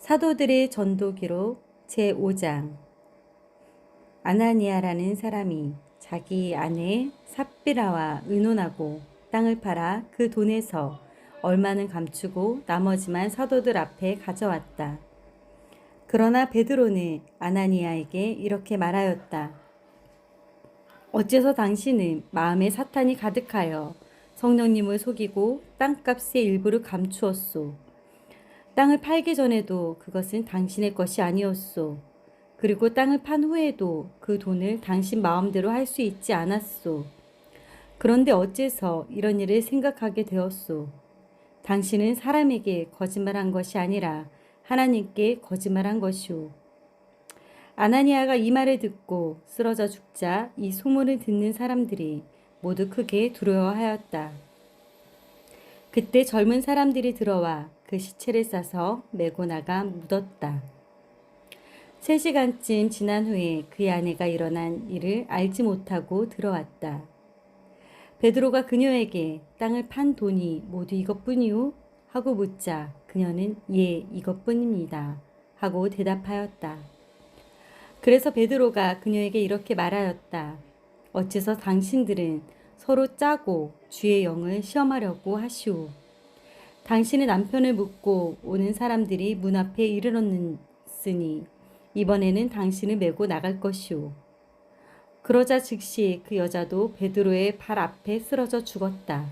사도들의 전도기록 제5장. 아나니아라는 사람이 자기 아내 삽비라와 의논하고 땅을 팔아 그 돈에서 얼마는 감추고 나머지만 사도들 앞에 가져왔다. 그러나 베드로는 아나니아에게 이렇게 말하였다. 어째서 당신은 마음에 사탄이 가득하여 성령님을 속이고 땅값의 일부를 감추었소. 땅을 팔기 전에도 그것은 당신의 것이 아니었소. 그리고 땅을 판 후에도 그 돈을 당신 마음대로 할 수 있지 않았소. 그런데 어째서 이런 일을 생각하게 되었소. 당신은 사람에게 거짓말한 것이 아니라 하나님께 거짓말한 것이오. 아나니아가 이 말을 듣고 쓰러져 죽자 이 소문을 듣는 사람들이 모두 크게 두려워하였다. 그때 젊은 사람들이 들어와 그 시체를 싸서 메고 나가 묻었다. 3시간쯤 지난 후에 그의 아내가 일어난 일을 알지 못하고 들어왔다. 베드로가 그녀에게 땅을 판 돈이 모두 이것뿐이오? 하고 묻자 그녀는 예, 이것뿐입니다. 하고 대답하였다. 그래서 베드로가 그녀에게 이렇게 말하였다. 어째서 당신들은 서로 짜고 주의 영을 시험하려고 하시오. 당신의 남편을 묻고 오는 사람들이 문 앞에 이르렀으니 이번에는 당신을 메고 나갈 것이오. 그러자 즉시 그 여자도 베드로의 발 앞에 쓰러져 죽었다.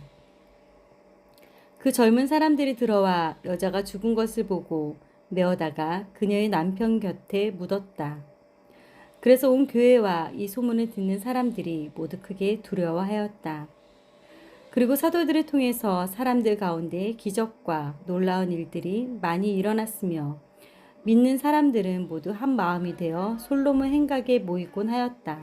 그 젊은 사람들이 들어와 여자가 죽은 것을 보고 메어다가 그녀의 남편 곁에 묻었다. 그래서 온 교회와 이 소문을 듣는 사람들이 모두 크게 두려워하였다. 그리고 사도들을 통해서 사람들 가운데 기적과 놀라운 일들이 많이 일어났으며 믿는 사람들은 모두 한 마음이 되어 솔로몬 행각에 모이곤 하였다.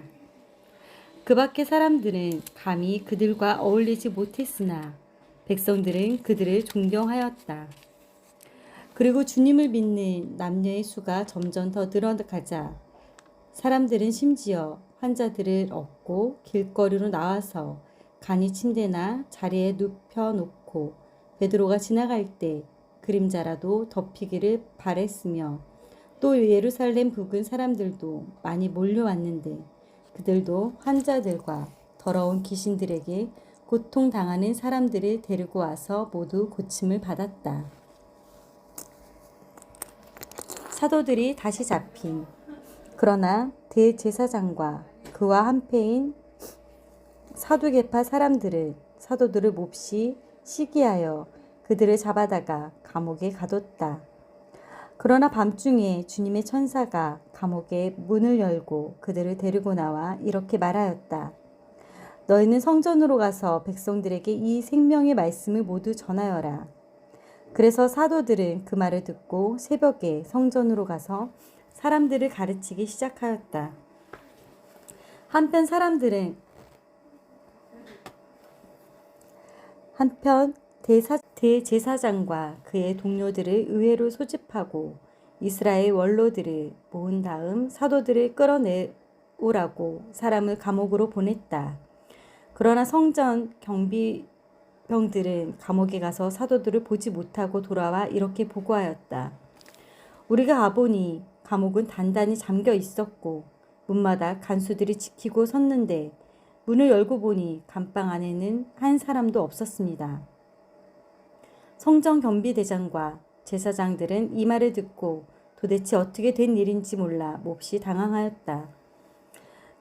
그 밖의 사람들은 감히 그들과 어울리지 못했으나 백성들은 그들을 존경하였다. 그리고 주님을 믿는 남녀의 수가 점점 더 늘어가자 사람들은 심지어 환자들을 얻고 길거리로 나와서 간이 침대나 자리에 눕혀놓고 베드로가 지나갈 때 그림자라도 덮이기를 바랬으며 또 예루살렘 부근 사람들도 많이 몰려왔는데 그들도 환자들과 더러운 귀신들에게 고통당하는 사람들을 데리고 와서 모두 고침을 받았다. 사도들이 다시 잡힌. 그러나 대제사장과 그와 한패인 사두개파 사람들은 사도들을 몹시 시기하여 그들을 잡아다가 감옥에 가뒀다. 그러나 밤중에 주님의 천사가 감옥의 문을 열고 그들을 데리고 나와 이렇게 말하였다. 너희는 성전으로 가서 백성들에게 이 생명의 말씀을 모두 전하여라. 그래서 사도들은 그 말을 듣고 새벽에 성전으로 가서 사람들을 가르치기 시작하였다. 한편 대제사장과 그의 동료들을 의회로 소집하고 이스라엘 원로들을 모은 다음 사도들을 끌어내오라고 사람을 감옥으로 보냈다. 그러나 성전 경비병들은 감옥에 가서 사도들을 보지 못하고 돌아와 이렇게 보고하였다. 우리가 가보니 감옥은 단단히 잠겨 있었고 문마다 간수들이 지키고 섰는데 문을 열고 보니 감방 안에는 한 사람도 없었습니다. 성전 경비대장과 제사장들은 이 말을 듣고 도대체 어떻게 된 일인지 몰라 몹시 당황하였다.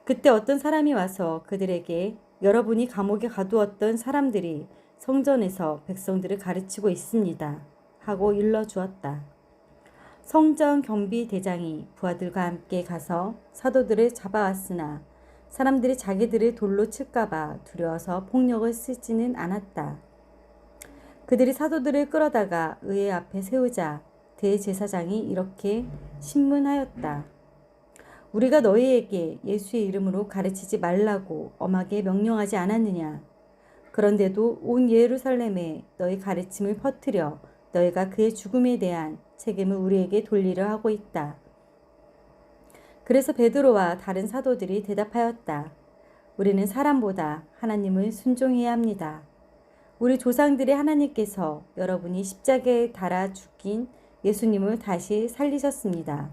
그때 어떤 사람이 와서 그들에게 여러분이 감옥에 가두었던 사람들이 성전에서 백성들을 가르치고 있습니다. 하고 일러주었다. 성전 경비대장이 부하들과 함께 가서 사도들을 잡아왔으나 사람들이 자기들을 돌로 칠까봐 두려워서 폭력을 쓰지는 않았다. 그들이 사도들을 끌어다가 의회 앞에 세우자 대제사장이 이렇게 신문하였다. 우리가 너희에게 예수의 이름으로 가르치지 말라고 엄하게 명령하지 않았느냐. 그런데도 온 예루살렘에 너희 가르침을 퍼뜨려 너희가 그의 죽음에 대한 책임을 우리에게 돌리려 하고 있다. 그래서 베드로와 다른 사도들이 대답하였다. 우리는 사람보다 하나님을 순종해야 합니다. 우리 조상들의 하나님께서 여러분이 십자가에 달아 죽인 예수님을 다시 살리셨습니다.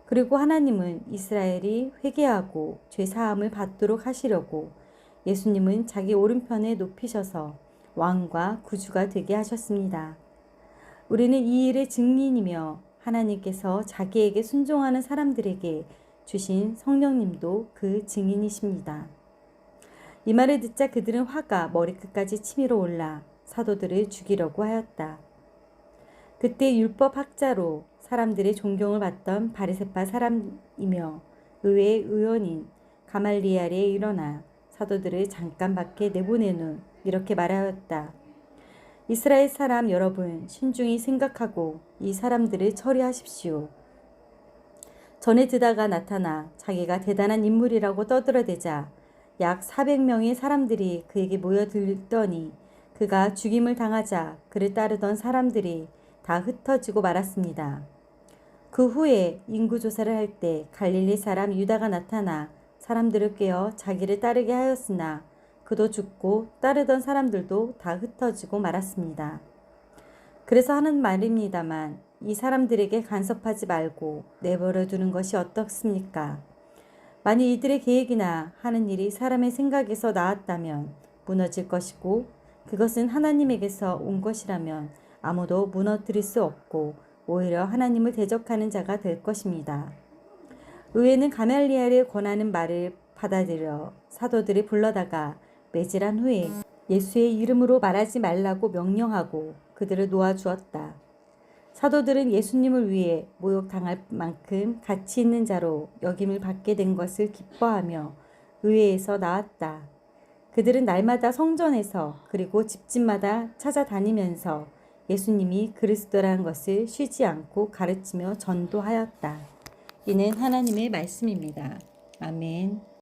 그리고 하나님은 이스라엘이 회개하고 죄 사함을 받도록 하시려고 예수님은 자기 오른편에 높이셔서 왕과 구주가 되게 하셨습니다. 우리는 이 일의 증인이며 하나님께서 자기에게 순종하는 사람들에게 주신 성령님도 그 증인이십니다. 이 말을 듣자 그들은 화가 머리끝까지 치밀어 올라 사도들을 죽이려고 하였다. 그때 율법학자로 사람들의 존경을 받던 바리새파 사람이며 의회의 의원인 가말리엘에 일어나 사도들을 잠깐 밖에 내보내는 이렇게 말하였다. 이스라엘 사람 여러분, 신중히 생각하고 이 사람들을 처리하십시오. 전에 드다가 나타나 자기가 대단한 인물이라고 떠들어대자 약 400명의 사람들이 그에게 모여들더니 그가 죽임을 당하자 그를 따르던 사람들이 다 흩어지고 말았습니다. 그 후에 인구조사를 할 때 갈릴리 사람 유다가 나타나 사람들을 꿰어 자기를 따르게 하였으나 그도 죽고 따르던 사람들도 다 흩어지고 말았습니다. 그래서 하는 말입니다만 이 사람들에게 간섭하지 말고 내버려 두는 것이 어떻습니까? 만일 이들의 계획이나 하는 일이 사람의 생각에서 나았다면 무너질 것이고 그것은 하나님에게서 온 것이라면 아무도 무너뜨릴 수 없고 오히려 하나님을 대적하는 자가 될 것입니다. 의회는 가말리엘의 권하는 말을 받아들여 사도들이 불러다가 매질한 후에 예수의 이름으로 말하지 말라고 명령하고 그들을 놓아주었다. 사도들은 예수님을 위해 모욕당할 만큼 가치 있는 자로 여김을 받게 된 것을 기뻐하며 의회에서 나왔다. 그들은 날마다 성전에서 그리고 집집마다 찾아다니면서 예수님이 그리스도라는 것을 쉬지 않고 가르치며 전도하였다. 이는 하나님의 말씀입니다. 아멘.